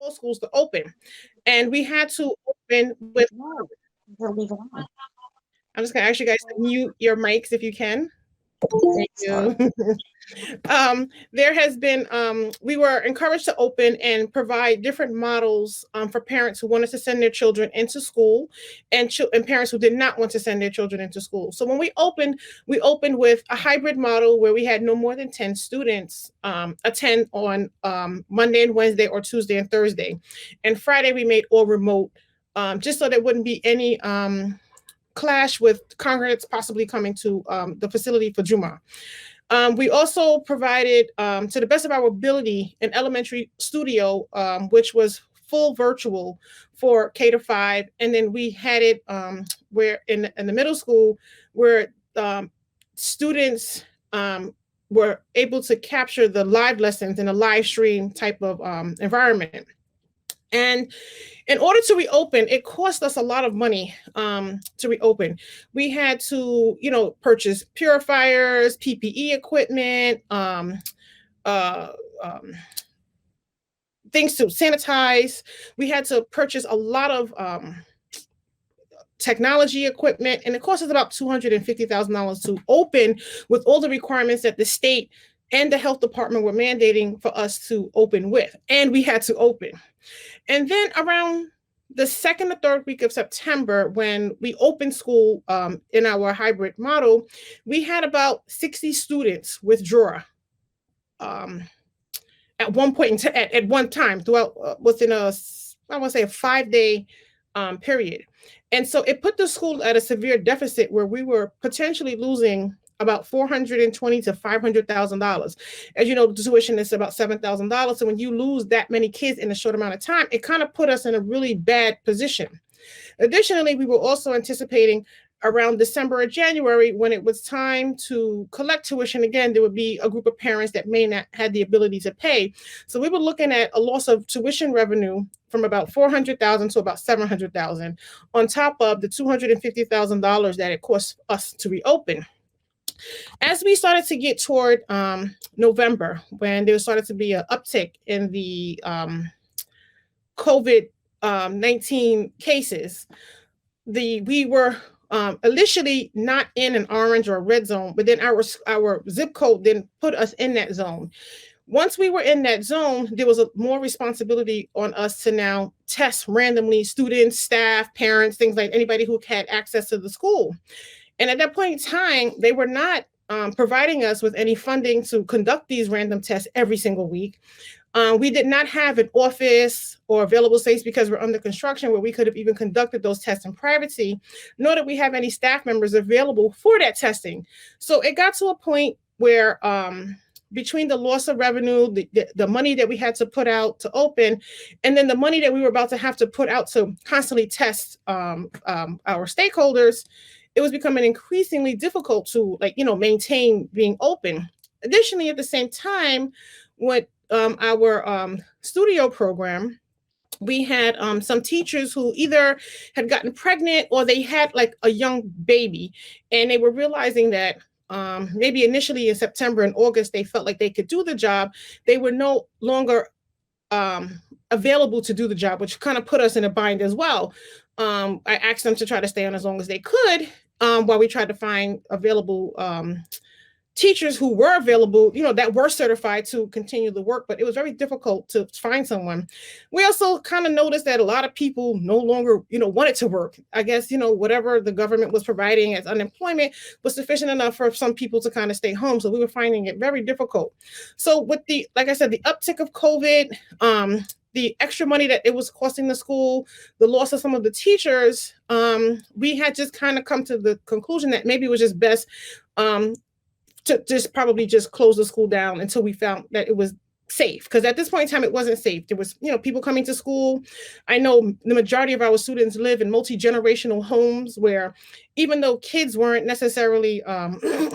all schools to open. And we had to open with, No, we'll leave it on. I'm just going to ask you guys to mute your mics if you can. Thank Sorry. you. There has been, we were encouraged to open and provide different models for parents who wanted to send their children into school and parents who did not want to send their children into school. So when we opened with a hybrid model where we had no more than 10 students attend on Monday and Wednesday or Tuesday and Thursday. And Friday we made all remote, just so there wouldn't be any clash with congregants possibly coming to the facility for Juma. We also provided, to the best of our ability, an elementary studio, which was full virtual for K-5. And then we had it where in the middle school where students were able to capture the live lessons in a live stream type of environment. And in order to reopen, it cost us a lot of money to reopen. We had to, purchase purifiers, PPE equipment, things to sanitize. We had to purchase a lot of technology equipment, and it cost us about $250,000 to open with all the requirements that the state and the health department were mandating for us to open with. And we had to open. And then around the second or third week of September, when we opened school in our hybrid model, we had about 60 students withdraw at one point at one time throughout within I want to say a 5-day period. And so it put the school at a severe deficit where we were potentially losing about $420,000 to $500,000. As you know, the tuition is about $7,000. So when you lose that many kids in a short amount of time, it kind of put us in a really bad position. Additionally, we were also anticipating around December or January, when it was time to collect tuition again, there would be a group of parents that may not have the ability to pay. So we were looking at a loss of tuition revenue from about $400,000 to about $700,000 on top of the $250,000 that it cost us to reopen. As we started to get toward November, when there started to be an uptick in the COVID-19 cases, we were initially not in an orange or a red zone, but then our zip code then put us in that zone. Once we were in that zone, there was more responsibility on us to now test randomly students, staff, parents, things like anybody who had access to the school. And at that point in time, they were not providing us with any funding to conduct these random tests every single week. We did not have an office or available space because we're under construction where we could have even conducted those tests in privacy, nor did we have any staff members available for that testing. So it got to a point where between the loss of revenue, the money that we had to put out to open, and then the money that we were about to have to put out to constantly test our stakeholders, it was becoming increasingly difficult to maintain being open. Additionally, at the same time, with our studio program, we had some teachers who either had gotten pregnant or they had like a young baby, and they were realizing that maybe initially in September and August, they felt like they could do the job. They were no longer available to do the job, which kind of put us in a bind as well. I asked them to try to stay on as long as they could while we tried to find available teachers who were available, that were certified to continue the work, but it was very difficult to find someone. We also kind of noticed that a lot of people no longer, wanted to work. I guess, whatever the government was providing as unemployment was sufficient enough for some people to kind of stay home. So we were finding it very difficult. So with like I said, the uptick of COVID, the extra money that it was costing the school, the loss of some of the teachers, we had just kind of come to the conclusion that maybe it was just best to just close the school down until we found that it was safe. Because at this point in time, it wasn't safe. There was, people coming to school. I know the majority of our students live in multi-generational homes where even though kids weren't necessarily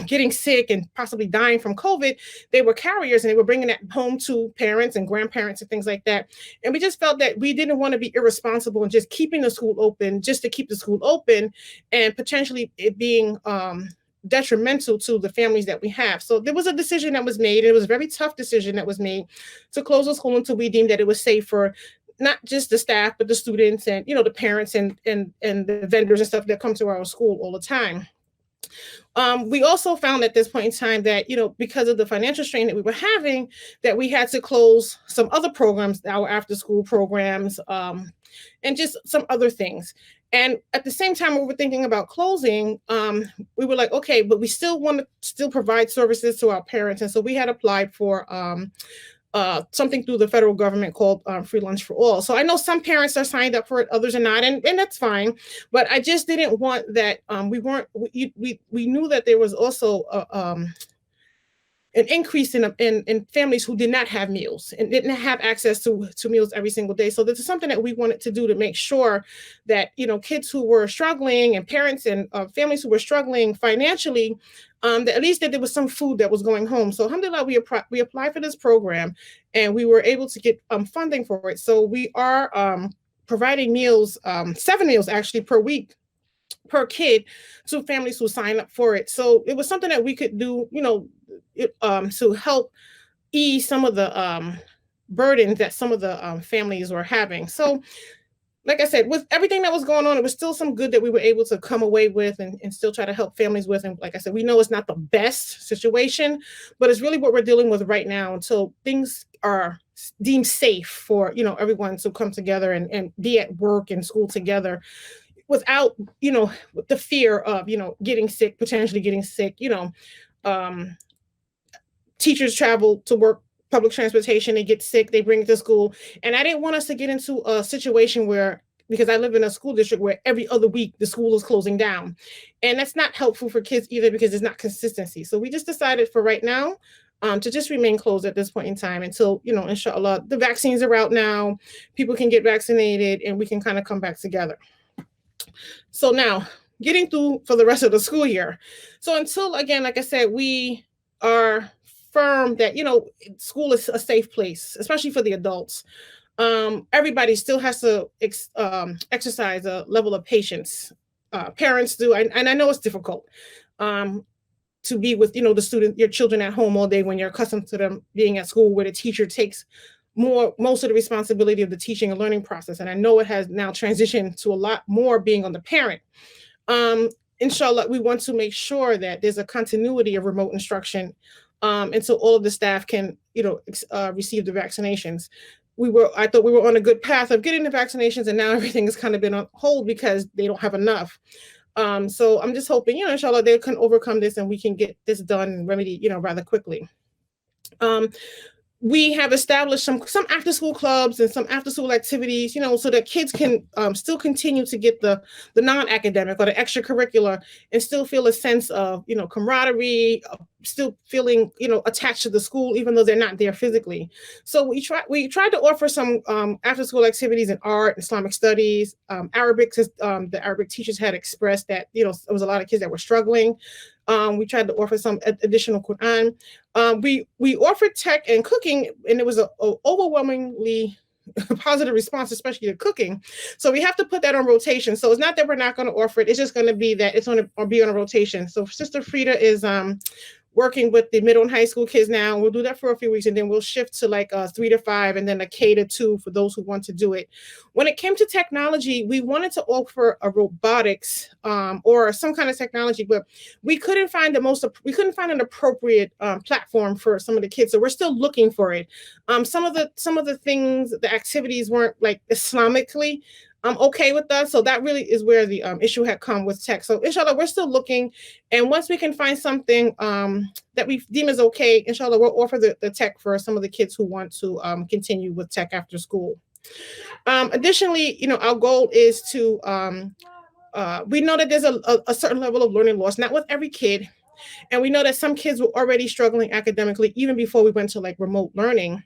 getting sick and possibly dying from COVID, they were carriers and they were bringing that home to parents and grandparents and things like that. And we just felt that we didn't want to be irresponsible and just keeping the school open just to keep the school open and potentially it being detrimental to the families that we have. So there was a decision that was made. It was a very tough decision that was made to close the school until we deemed that it was safe for not just the staff, but the students and, the parents and the vendors and stuff that come to our school all the time. We also found at this point in time that, because of the financial strain that we were having, that we had to close some other programs, our after school programs, and just some other things. And at the same time, we were thinking about closing. We were like, okay, but we still want to still provide services to our parents. And so we had applied for something through the federal government called Free Lunch for All. So I know some parents are signed up for it, others are not, and that's fine. But I just didn't want that. We knew that there was also an increase in families who did not have meals and didn't have access to meals every single day. So this is something that we wanted to do to make sure that, kids who were struggling and parents and families who were struggling financially, that at least that there was some food that was going home. So alhamdulillah, we applied for this program and we were able to get funding for it. So we are providing meals, 7 meals actually per week per kid to families who sign up for it. So it was something that we could do, to help ease some of the burdens that some of the families were having. So, like I said, with everything that was going on, it was still some good that we were able to come away with and still try to help families with. And like I said, we know it's not the best situation, but it's really what we're dealing with right now until things are deemed safe for, everyone to come together and be at work and school together without, with the fear of, potentially getting sick, teachers travel to work, public transportation, they get sick, they bring it to school. And I didn't want us to get into a situation where, because I live in a school district where every other week the school is closing down. And that's not helpful for kids either because there's not consistency. So we just decided for right now to just remain closed at this point in time until, inshallah, the vaccines are out now, people can get vaccinated and we can kind of come back together. So now getting through for the rest of the school year. So until, again, like I said, we are firm that, school is a safe place, especially for the adults. Everybody still has to exercise a level of patience. Parents do, and I know it's difficult to be with, your children at home all day when you're accustomed to them being at school where the teacher takes most of the responsibility of the teaching and learning process. And I know it has now transitioned to a lot more being on the parent. Inshallah, we want to make sure that there's a continuity of remote instruction, and so all of the staff can, receive the vaccinations. I thought we were on a good path of getting the vaccinations, and now everything has kind of been on hold because they don't have enough. So I'm just hoping, inshallah, they can overcome this and we can get this done and remedy, rather quickly. We have established some after school clubs and some after school activities, so that kids can still continue to get the non-academic or the extracurricular and still feel a sense of, camaraderie, still feeling, attached to the school, even though they're not there physically. So we tried to offer some after school activities in art, Islamic studies, Arabic. The Arabic teachers had expressed that, there was a lot of kids that were struggling. We tried to offer some additional Quran. We offered tech and cooking, and it was a overwhelmingly positive response, especially to cooking. So we have to put that on rotation. So it's not that we're not going to offer it. It's just going to be that it's going to be on a rotation. So Sister Frida is working with the middle and high school kids now. We'll do that for a few weeks and then we'll shift to like 3 to 5 and then a K to 2 for those who want to do it. When it came to technology, we wanted to offer a robotics or some kind of technology, but we couldn't find an appropriate platform for some of the kids. So we're still looking for it. Some of the things, the activities weren't like Islamically okay with us. So that really is where the issue had come with tech. So inshallah, we're still looking. And once we can find something that we deem is okay, inshallah, we'll offer the tech for some of the kids who want to continue with tech after school. Additionally, our goal is to, we know that there's a certain level of learning loss, not with every kid. And we know that some kids were already struggling academically even before we went to like remote learning.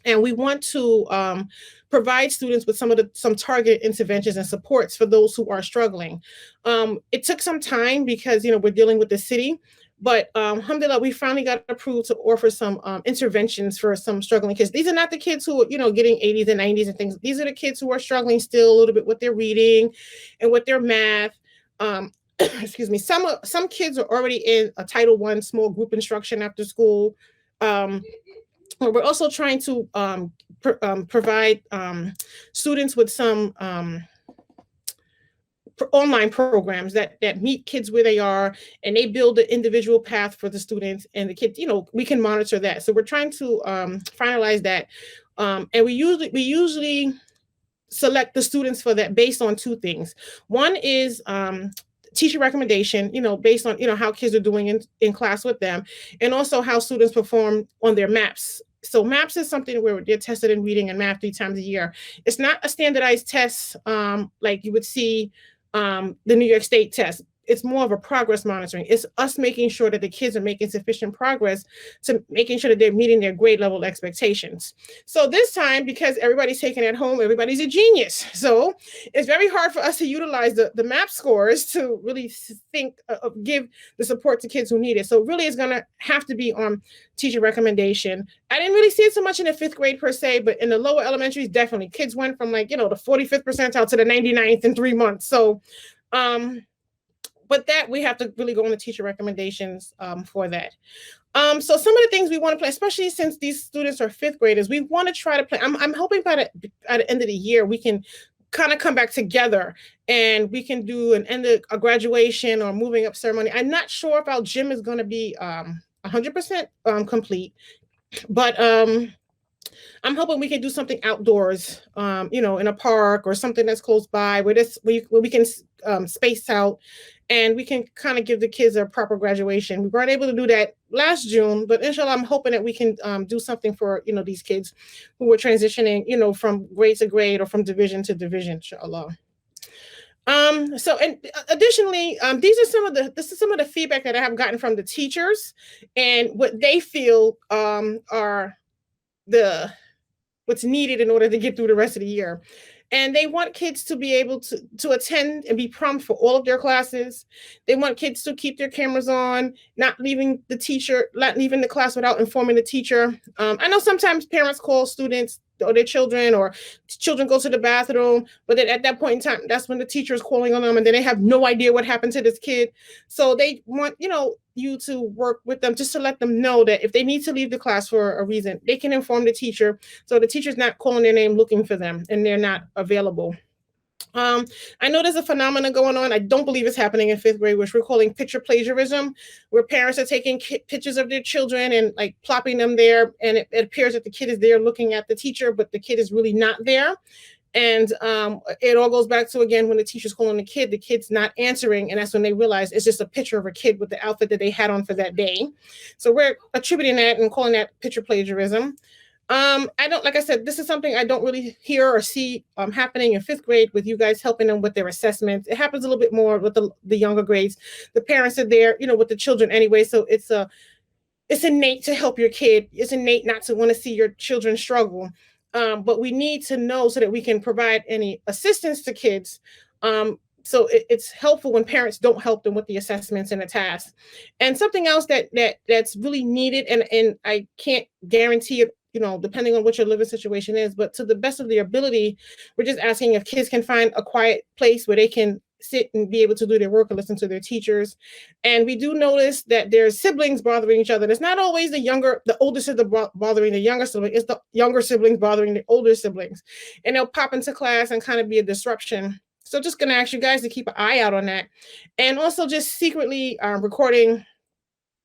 And we want to provide students with some targeted interventions and supports for those who are struggling. It took some time because, we're dealing with the city, but alhamdulillah, we finally got approved to offer some interventions for some struggling kids. These are not the kids who are, getting 80s and 90s and things. These are the kids who are struggling still a little bit with their reading and with their math. Excuse me. Some kids are already in a Title I small group instruction after school. We're also trying to provide students with some online programs that meet kids where they are, and they build an individual path for the students and the kids. We can monitor that. So we're trying to finalize that, and we usually select the students for that based on two things. One is teacher recommendation, based on how kids are doing in class with them, and also how students perform on their maps. So maps is something where they're tested in reading and math 3 times a year. It's not a standardized test like you would see the New York State test. It's more of a progress monitoring. It's us making sure that the kids are making sufficient progress to making sure that they're meeting their grade level expectations. So this time, because everybody's taking it at home, everybody's a genius. So it's very hard for us to utilize the MAP scores to really give the support to kids who need it. So really it's going to have to be on teacher recommendation. I didn't really see it so much in the 5th grade per se, but in the lower elementaries, definitely. Kids went from the 45th percentile to the 99th in 3 months. So, but that we have to really go on the teacher recommendations for that. So some of the things we want to play, especially since these students are 5th graders, we want to try to play. I'm hoping by the end of the year, we can kind of come back together and we can do an end of a graduation or moving up ceremony. I'm not sure if our gym is going to be 100% complete, but I'm hoping we can do something outdoors, in a park or something that's close by where we can space out and we can kind of give the kids a proper graduation. We weren't able to do that last June, but inshallah, I'm hoping that we can do something for, these kids who are transitioning, from grade to grade or from division to division, inshallah. So, and additionally, this is some of the feedback that I have gotten from the teachers and what they feel are what's needed in order to get through the rest of the year. And they want kids to be able to attend and be prompt for all of their classes. They want kids to keep their cameras on, not leaving the class without informing the teacher. I know sometimes parents call students or their children, or children go to the bathroom, but then at that point in time, that's when the teacher is calling on them and then they have no idea what happened to this kid. So they want, you to work with them just to let them know that if they need to leave the class for a reason, they can inform the teacher. So the teacher's not calling their name looking for them and they're not available. I know there's a phenomenon going on. I don't believe it's happening in 5th grade, which we're calling picture plagiarism, where parents are taking pictures of their children and plopping them there. And it appears that the kid is there looking at the teacher, but the kid is really not there. And it all goes back to, again, when the teacher's calling the kid's not answering. And that's when they realize it's just a picture of a kid with the outfit that they had on for that day. So we're attributing that and calling that picture plagiarism. Like I said, this is something I don't really hear or see happening in 5th grade with you guys helping them with their assessments. It happens a little bit more with the younger grades. The parents are there, with the children anyway. So it's innate to help your kid. It's innate not to want to see your children struggle. But we need to know so that we can provide any assistance to kids. So it's helpful when parents don't help them with the assessments and the tasks. And something else that's really needed, and I can't guarantee it, depending on what your living situation is, but to the best of their ability, we're just asking if kids can find a quiet place where they can sit and be able to do their work and listen to their teachers. And we do notice that there's siblings bothering each other. And it's not always the older sibling bothering the younger sibling. It's the younger siblings bothering the older siblings. And they'll pop into class and kind of be a disruption. So just going to ask you guys to keep an eye out on that. And also just secretly recording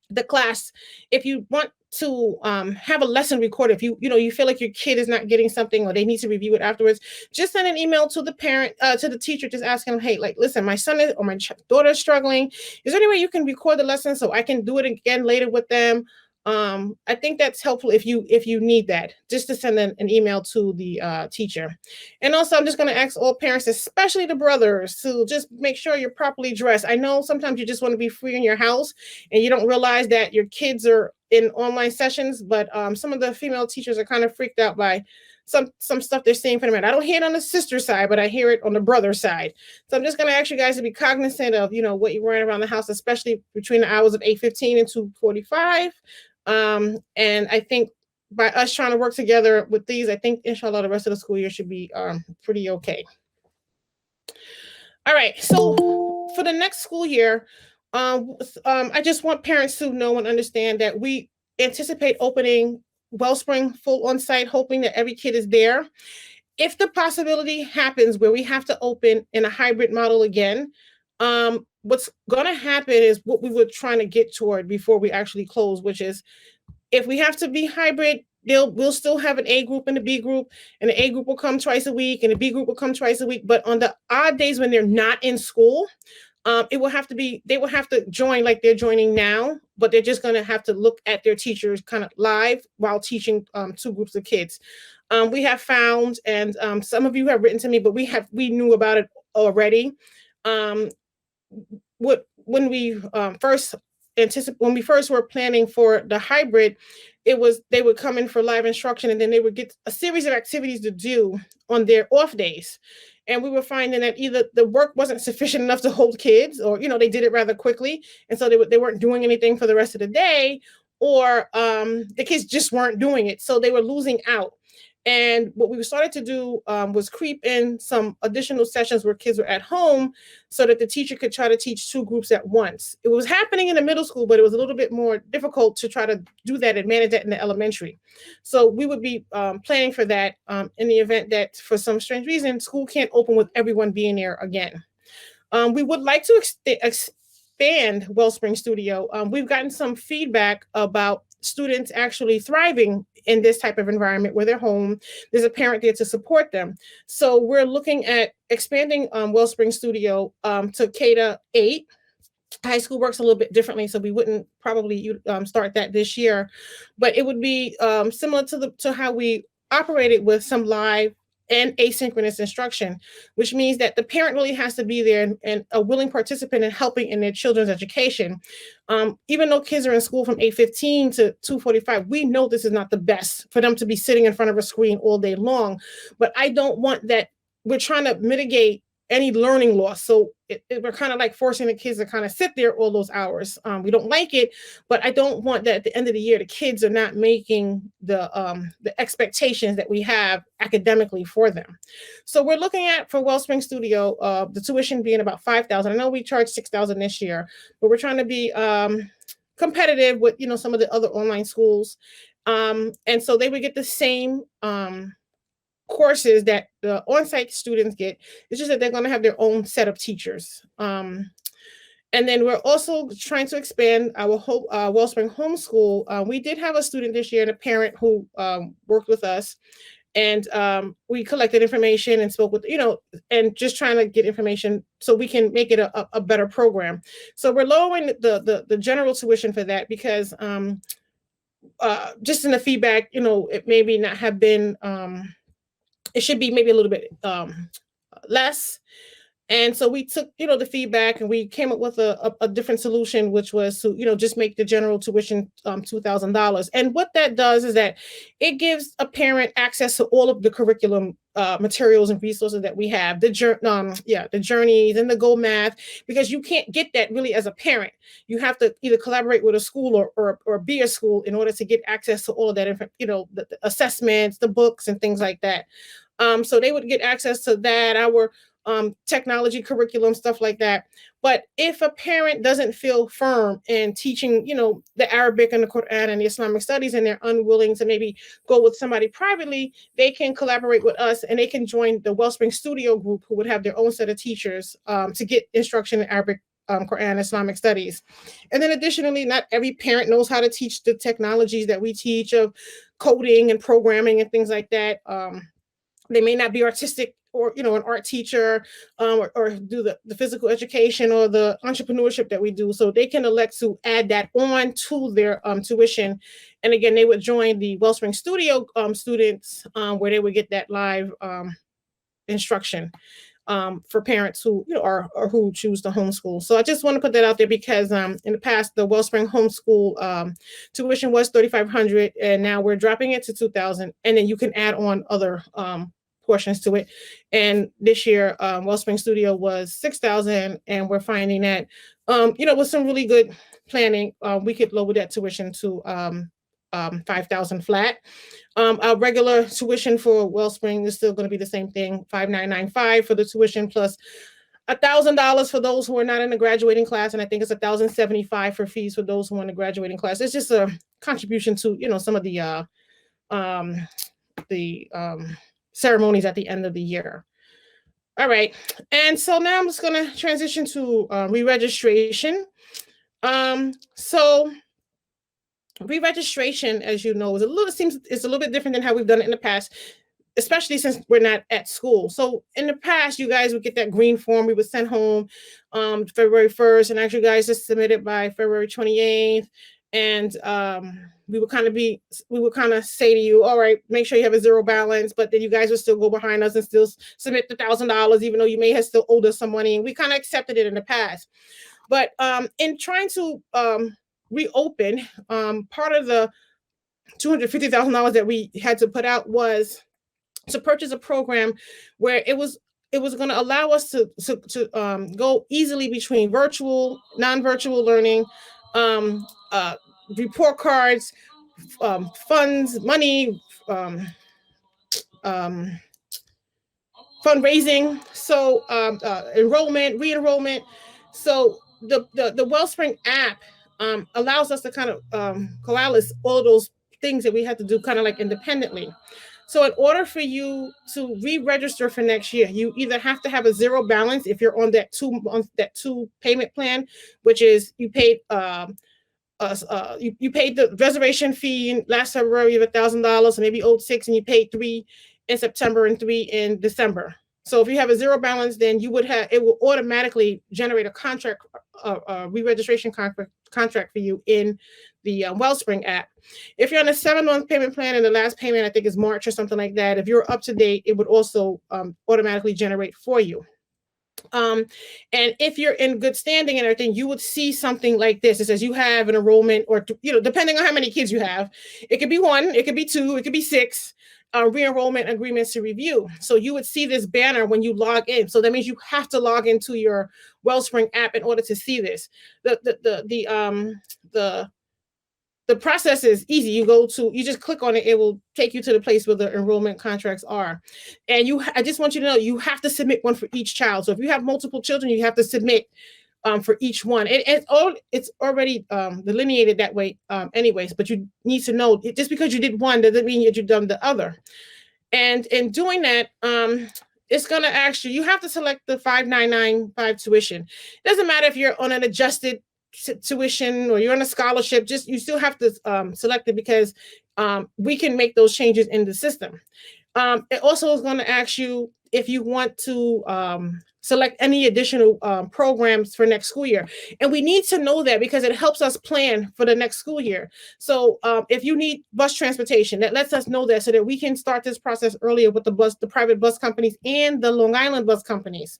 the class. If you want to have a lesson recorded, if you feel like your kid is not getting something or they need to review it afterwards, just send an email to the parent, to the teacher, just asking them, hey, listen, my son or my daughter is struggling. Is there any way you can record the lesson so I can do it again later with them? I think that's helpful if you need that, just to send an email to the teacher. And also, I'm just going to ask all parents, especially the brothers, to just make sure you're properly dressed. I know sometimes you just want to be free in your house and you don't realize that your kids are in online sessions, but some of the female teachers are kind of freaked out by some stuff they're seeing from the men. I don't hear it on the sister side, but I hear it on the brother side. So I'm just going to ask you guys to be cognizant of, what you're wearing around the house, especially between the hours of 8:15 and 2:45. And I think by us trying to work together with these, I think, inshallah, the rest of the school year should be pretty okay. All right. So for the next school year, I just want parents to know and understand that we anticipate opening Wellspring full on site, hoping that every kid is there. If the possibility happens where we have to open in a hybrid model again, what's going to happen is what we were trying to get toward before we actually close, which is if we have to be hybrid, we'll still have an A group and a B group, and the A group will come twice a week, and the B group will come twice a week. But on the odd days when they're not in school, it will have to be, they will have to join like they're joining now, but they're just going to have to look at their teachers kind of live while teaching two groups of kids. We have found, and some of you have written to me, but we knew about it already. Um, when we when we first were planning for the hybrid, it was they would come in for live instruction, and then they would get a series of activities to do on their off days. And we were finding that either the work wasn't sufficient enough to hold kids, or they did it rather quickly, and so they weren't doing anything for the rest of the day, or the kids just weren't doing it, so they were losing out. And what we started to do was creep in some additional sessions where kids were at home so that the teacher could try to teach two groups at once. It was happening in the middle school, but it was a little bit more difficult to try to do that and manage that in the elementary. So we would be planning for that in the event that for some strange reason, school can't open with everyone being there again. We would like to expand Wellspring Studio. We've gotten some feedback about students actually thriving in this type of environment where they're home. There's a parent there to support them. So we're looking at expanding Wellspring Studio to K-8. High school works a little bit differently, so we wouldn't probably start that this year, but it would be similar to how we operated with some live and asynchronous instruction, which means that the parent really has to be there and a willing participant in helping in their children's education. Even though kids are in school from 8:15 to 2:45, we know this is not the best for them to be sitting in front of a screen all day long, but I don't want that. We're trying to mitigate any learning loss. So we're kind of like forcing the kids to kind of sit there all those hours. We don't like it, but I don't want that at the end of the year, the kids are not making the expectations that we have academically for them. So we're looking at, for Wellspring Studio, the tuition being about $5,000. I know we charge $6,000 this year, but we're trying to be competitive with, some of the other online schools. And so they would get the same courses that the on-site students get. It's just that they're going to have their own set of teachers. And then we're also trying to expand our Wellspring homeschool. We did have a student this year and a parent who worked with us, and we collected information and spoke with, and just trying to get information so we can make it a better program. So we're lowering the general tuition for that because just in the feedback, it maybe not have been it should be maybe a little bit less. And so we took, the feedback, and we came up with a different solution, which was to, just make the general tuition $2,000. And what that does is that it gives a parent access to all of the curriculum materials and resources that we have, the journeys and the Go Math, because you can't get that really as a parent. You have to either collaborate with a school or be a school in order to get access to all of that, the assessments, the books, and things like that. So they would get access to that, our technology curriculum, stuff like that. But if a parent doesn't feel firm in teaching, the Arabic and the Quran and the Islamic studies, and they're unwilling to maybe go with somebody privately, they can collaborate with us, and they can join the Wellspring Studio group, who would have their own set of teachers to get instruction in Arabic, Quran, Islamic studies. And then additionally, not every parent knows how to teach the technologies that we teach of coding and programming and things like that. They may not be artistic or, an art teacher, or do the physical education or the entrepreneurship that we do. So they can elect to add that on to their tuition. And again, they would join the Wellspring Studio students, where they would get that live instruction for parents who, or who choose to homeschool. So I just want to put that out there because in the past, the Wellspring homeschool tuition was $3,500, and now we're dropping it to $2,000, and then you can add on other portions to it. And this year, Wellspring Studio was $6,000, and we're finding that, with some really good planning, we could lower that tuition to $5,000 flat. Our regular tuition for Wellspring is still going to be the same thing, $5,995 for the tuition, plus $1,000 for those who are not in the graduating class, and I think it's $1,075 for fees for those who are in the graduating class. It's just a contribution to, some of the um, ceremonies at the end of the year. All right. And so now I'm just going to transition to re-registration. So re-registration, as you know, is a little bit different than how we've done it in the past, especially since we're not at school. So in the past, you guys would get that green form we would send home February 1st, and actually, guys just submit it by February 28th. And we would kind of say to you, all right, make sure you have a zero balance, but then you guys would still go behind us and still submit the $1,000, even though you may have still owed us some money. And we kind of accepted it in the past. But in trying to reopen, part of the $250,000 that we had to put out was to purchase a program where it was going to allow us to go easily between virtual, non-virtual learning, report cards, funds, money, fundraising, so enrollment, re-enrollment. So the Wellspring app allows us to kind of coalesce all of those things that we had to do kind of like independently. So in order for you to re-register for next year, you either have to have a zero balance if you're on that two payment plan, which is you paid you paid the reservation fee last February of $1,000, maybe owed $6, and you paid $3 in September and $3 in December. So if you have a zero balance, then it will automatically generate a contract, re-registration contract for you in the Wellspring app. If you're on a 7-month payment plan and the last payment I think is March or something like that, if you're up to date, it would also automatically generate for you. And if you're in good standing and everything, you would see something like this. It says you have an enrollment, or depending on how many kids you have, it could be 1, it could be 2, it could be 6. Re-enrollment agreements to review. So you would see this banner when you log in. So that means you have to log into your Wellspring app in order to see this. The process is easy. You just click on it. It will take you to the place where the enrollment contracts are. And I just want you to know, you have to submit one for each child. So if you have multiple children, you have to submit for each one. It's already delineated that way anyways, but you need to know, just because you did one doesn't mean that you've done the other. And in doing that, it's going to actually, you have to select the 5995 tuition. It doesn't matter if you're on an adjusted tuition or you're on a scholarship, you still have to select it, because we can make those changes in the system. It also is going to ask you if you want to select any additional programs for next school year. And we need to know that because it helps us plan for the next school year. So if you need bus transportation, that lets us know that, so that we can start this process earlier with the private bus companies and the Long Island bus companies.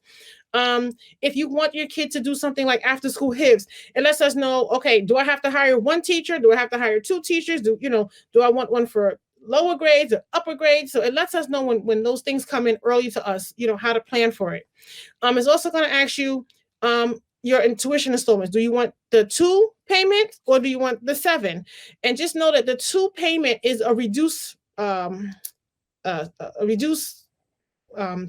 If you want your kid to do something like after school HIVs, it lets us know, okay, do I have to hire one teacher? Do I have to hire 2 teachers? Do I want one for lower grades or upper grades? So it lets us know when those things come in early to us, how to plan for it. It's also going to ask you your tuition installments. Do you want the 2 payment or do you want the 7? And just know that the 2 payment is a reduced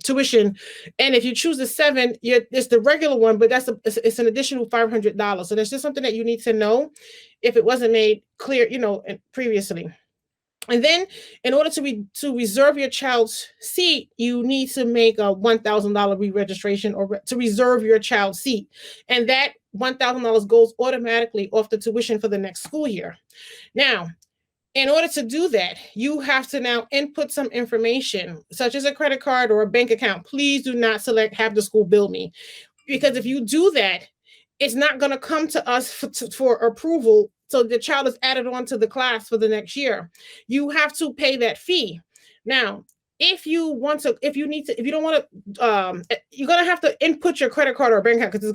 tuition, and if you choose the 7, it's the regular one, but it's an additional $500. So that's just something that you need to know if it wasn't made clear, previously. And then, in order to reserve your child's seat, you need to make a $1,000 re-registration or to reserve your child's seat, and that $1,000 goes automatically off the tuition for the next school year. Now, in order to do that, you have to now input some information, such as a credit card or a bank account. Please do not select have the school bill me, because if you do that, it's not going to come to us for approval. So the child is added on to the class for the next year. You have to pay that fee. Now, if you don't want to, you're going to have to input your credit card or bank account, because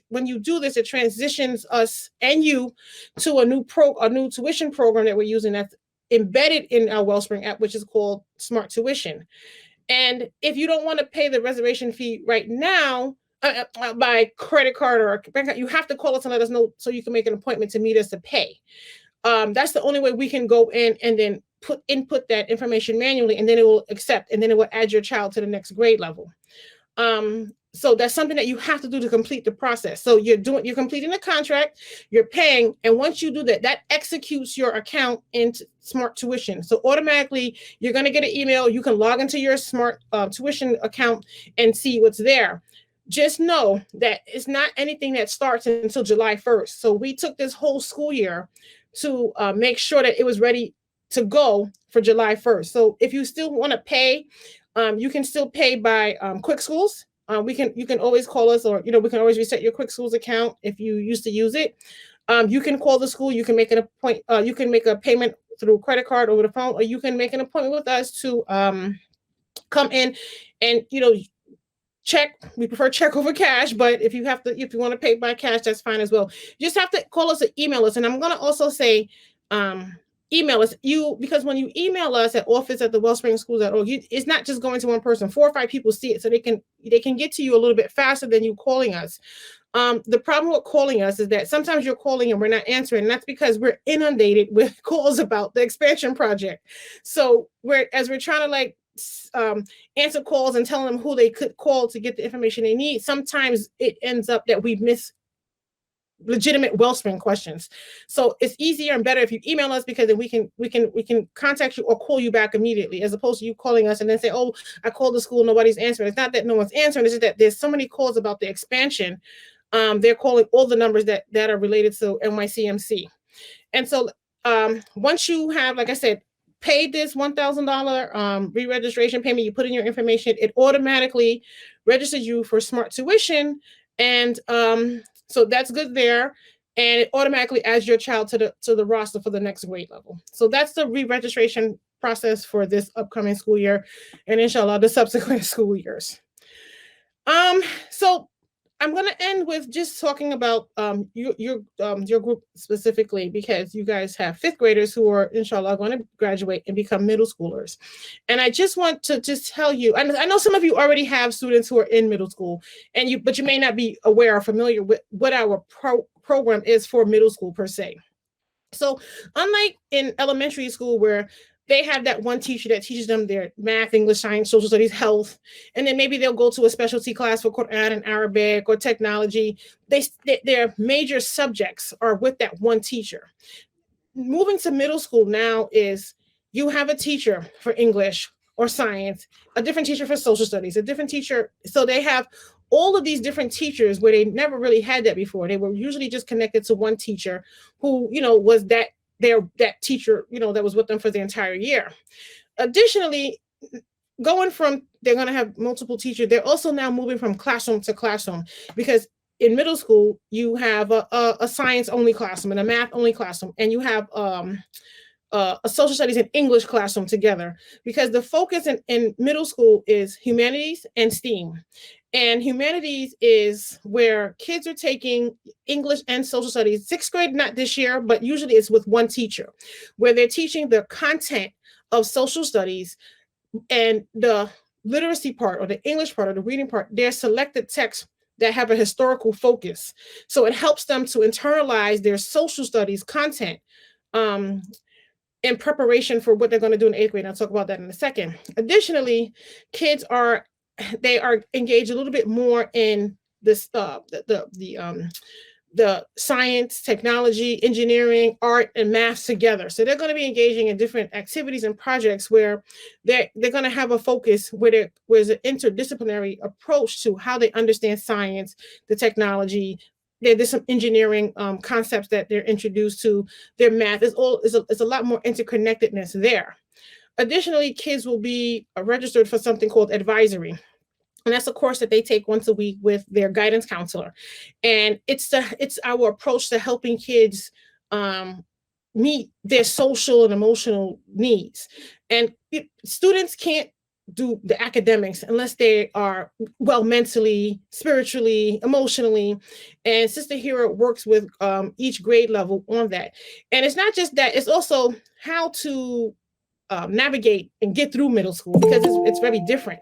when you do this, it transitions us and you to a new tuition program that we're using that's embedded in our Wellspring app, which is called Smart Tuition. And if you don't want to pay the reservation fee right now, by credit card or bank account, you have to call us and let us know so you can make an appointment to meet us to pay. That's the only way we can go in and then input that information manually, and then it will accept, and then it will add your child to the next grade level. So that's something that you have to do to complete the process. So you're completing the contract, you're paying, and once you do that, that executes your account into Smart Tuition. So automatically, you're going to get an email. You can log into your Smart Tuition account and see what's there. Just know that it's not anything that starts until July 1st. So we took this whole school year to make sure that it was ready to go for July 1st. So if you still want to pay, you can still pay by Quick Schools. You can always call us, or we can always reset your Quick Schools account if you used to use it. You can call the school. You can make an appointment. You can make a payment through credit card over the phone, or you can make an appointment with us to come in and check. We prefer check over cash, but if you want to pay by cash, that's fine as well. You just have to call us or email us. And I'm going to also say, email us, because when you email us at office@thewellspringschools.org, it's not just going to one person. 4 or 5 people see it, so they can get to you a little bit faster than you calling us. The problem with calling us is that sometimes you're calling and we're not answering, and that's because we're inundated with calls about the expansion project. So we're trying to answer calls and tell them who they could call to get the information they need. Sometimes it ends up that we miss legitimate Wellspring questions. So it's easier and better if you email us, because then we can contact you or call you back immediately, as opposed to you calling us and then say, oh, I called the school, nobody's answering. It's not that no one's answering, it's just that there's so many calls about the expansion. They're calling all the numbers that are related to NYCMC. And so once you have, like I said, paid this $1,000 re-registration payment, you put in your information, it automatically registers you for Smart Tuition. And so that's good there. And it automatically adds your child to the roster for the next grade level. So that's the re-registration process for this upcoming school year, and inshallah the subsequent school years. So I'm going to end with just talking about your group specifically, because you guys have 5th graders who are, inshallah, going to graduate and become middle schoolers. And I just want to just tell you, and I know some of you already have students who are in middle school, but you may not be aware or familiar with what our program is for middle school per se. So unlike in elementary school, where they have that one teacher that teaches them their math, English, science, social studies, health, and then maybe they'll go to a specialty class for Quran and Arabic or technology. Their major subjects are with that one teacher. Moving to middle school now is you have a teacher for English or science, a different teacher for social studies, a different teacher. So they have all of these different teachers where they never really had that before. They were usually just connected to one teacher who, was that teacher, that was with them for the entire year. Additionally, they're going to have multiple teachers. They're also now moving from classroom to classroom, because in middle school, you have a science only classroom and a math only classroom, and you have a social studies and English classroom together, because the focus in middle school is humanities and STEAM. And humanities is where kids are taking English and social studies. 6th grade, not this year, but usually it's with one teacher, where they're teaching the content of social studies, and the literacy part or the English part or the reading part, they're selected texts that have a historical focus. So it helps them to internalize their social studies content in preparation for what they're going to do in 8th grade. I'll talk about that in a second. Additionally, kids are engaged a little bit more in this the science, technology, engineering, art, and math together. So they're going to be engaging in different activities and projects where they're going to have a focus where there's an interdisciplinary approach to how they understand science, the technology. There's some engineering concepts that they're introduced to. Their math is a lot more interconnectedness there. Additionally, kids will be registered for something called advisory. And that's a course that they take once a week with their guidance counselor. And it's our approach to helping kids meet their social and emotional needs. And students can't do the academics unless they are well mentally, spiritually, emotionally. And Sister Hera works with each grade level on that. And it's not just that, it's also how to navigate and get through middle school, because it's very different.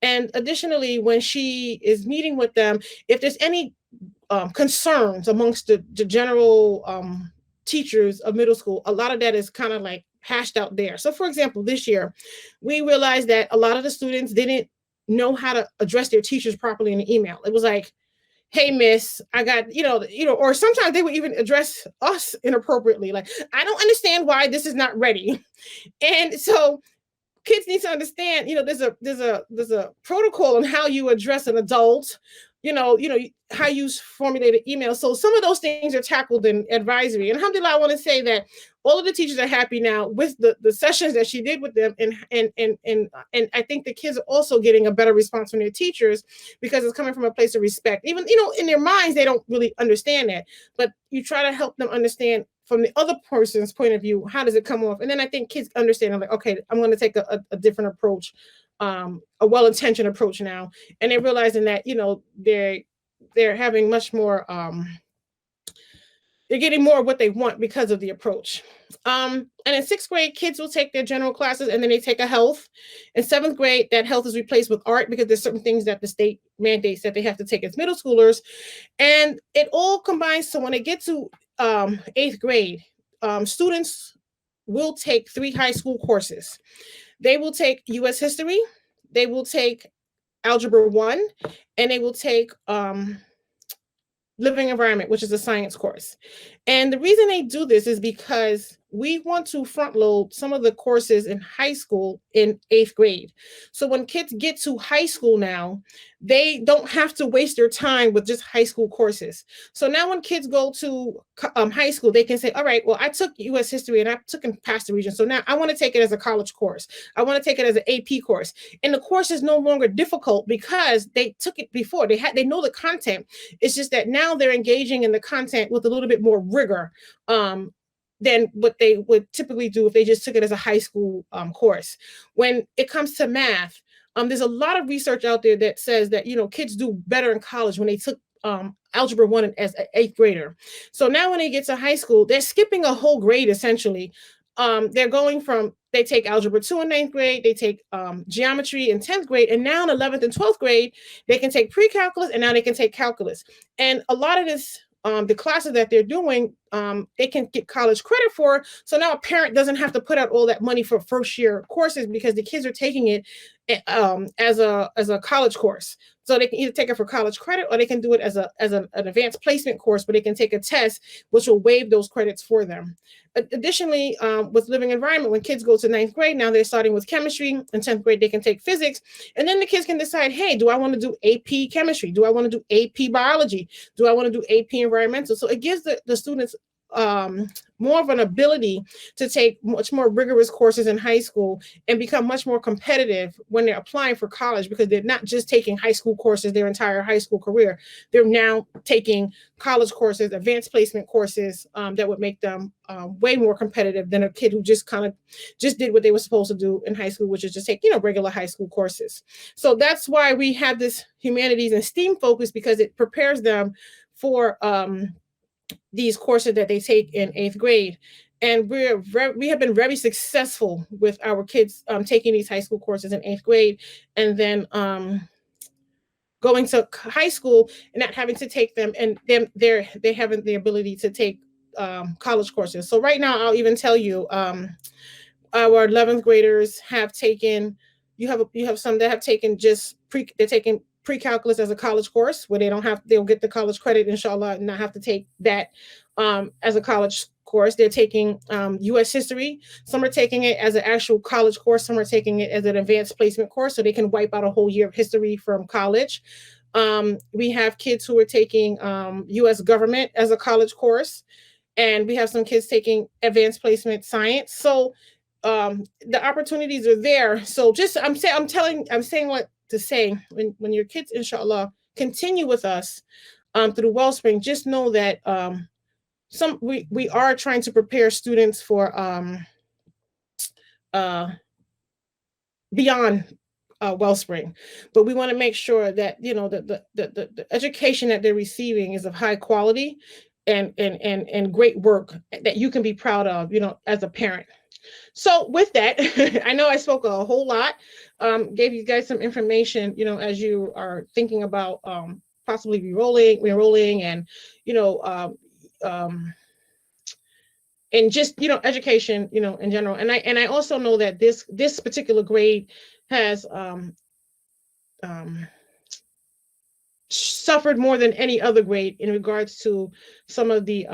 And additionally, when she is meeting with them, if there's any concerns amongst the general teachers of middle school, a lot of that is kind of like hashed out there. So for example, this year, we realized that a lot of the students didn't know how to address their teachers properly in the email. It was like, hey miss, I got, or sometimes they would even address us inappropriately, like, I don't understand why this is not ready. And so kids need to understand, there's a protocol on how you address an adult, how you formulate an email. So some of those things are tackled in advisory. And alhamdulillah, I want to say that all of the teachers are happy now with the sessions that she did with them. And I think the kids are also getting a better response from their teachers because it's coming from a place of respect. Even, in their minds, they don't really understand that. But you try to help them understand from the other person's point of view, how does it come off? And then I think kids understand, I'm like, okay, I'm going to take a different approach, a well-intentioned approach now. And they're realizing that, they're having much more, they're getting more of what they want because of the approach. And in sixth grade, kids will take their general classes and then they take a health. In seventh grade, that health is replaced with art because there's certain things that the state mandates that they have to take as middle schoolers. And it all combines. So when they get to eighth grade, students will take 3 high school courses. They will take U.S. history, they will take algebra 1, and they will take living environment, which is a science course. And the reason they do this is because we want to front load some of the courses in high school in eighth grade. So when kids get to high school now, they don't have to waste their time with just high school courses. So now when kids go to high school, they can say, all right, well, I took U.S. history and I took and passed the region. So now I want to take it as a college course. I want to take it as an AP course. And the course is no longer difficult because they took it before. They know the content. It's just that now they're engaging in the content with a little bit more rigor than what they would typically do if they just took it as a high school course. When it comes to math, there's a lot of research out there that says that, kids do better in college when they took algebra 1 as an eighth grader. So now when they get to high school, they're skipping a whole grade essentially. They're going from, they take algebra 2 in ninth grade, they take geometry in 10th grade, and now in 11th and 12th grade, they can take pre-calculus and now they can take calculus. And a lot of this, the classes that they're doing, they can get college credit for. So now a parent doesn't have to put out all that money for first year courses because the kids are taking it as a college course. So they can either take it for college credit or they can do it as an advanced placement course, but they can take a test which will waive those credits for them. Additionally, with living environment, when kids go to ninth grade, now they're starting with chemistry. In 10th grade, they can take physics. And then the kids can decide, hey, do I want to do AP chemistry? Do I want to do AP biology? Do I want to do AP environmental? So it gives the students more of an ability to take much more rigorous courses in high school and become much more competitive when they're applying for college, because they're not just taking high school courses their entire high school career. They're now taking college courses, advanced placement courses that would make them way more competitive than a kid who just did what they were supposed to do in high school, which is just take, regular high school courses. So that's why we have this humanities and STEAM focus, because it prepares them for these courses that they take in eighth grade. And we have been very successful with our kids taking these high school courses in eighth grade, and then going to high school and not having to take them, and then they having the ability to take college courses. So right now, I'll even tell you, our 11th graders have taken. You have some that have taken they're taking pre-calculus as a college course where they'll get the college credit, inshallah, and not have to take that as a college course. They're taking U.S. history. Some are taking it as an actual college course. Some are taking it as an advanced placement course, so they can wipe out a whole year of history from college. We have kids who are taking U.S. government as a college course, and we have some kids taking advanced placement science. So the opportunities are there. So I'm saying what to say, when your kids, inshallah, continue with us through Wellspring, just know that we are trying to prepare students for beyond Wellspring, but we want to make sure that the education that they're receiving is of high quality and great work that you can be proud of, as a parent. So with that, I know I spoke a whole lot, gave you guys some information, as you are thinking about possibly re-enrolling, and, and just, education, in general. And I also know that this particular grade has um, suffered more than any other grade in regards to some of the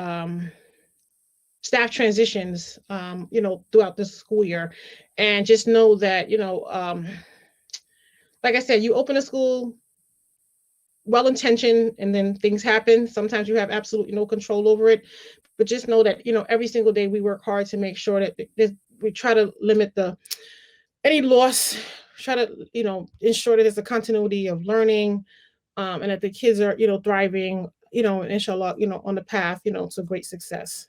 staff transitions, throughout the school year. And just know that, like I said, you open a school well intentioned and then things happen. Sometimes you have absolutely no control over it. But just know that, every single day we work hard to make sure that we try to limit the any loss, try to, ensure that there's a continuity of learning, and that the kids are, thriving, inshallah, on the path, to great success.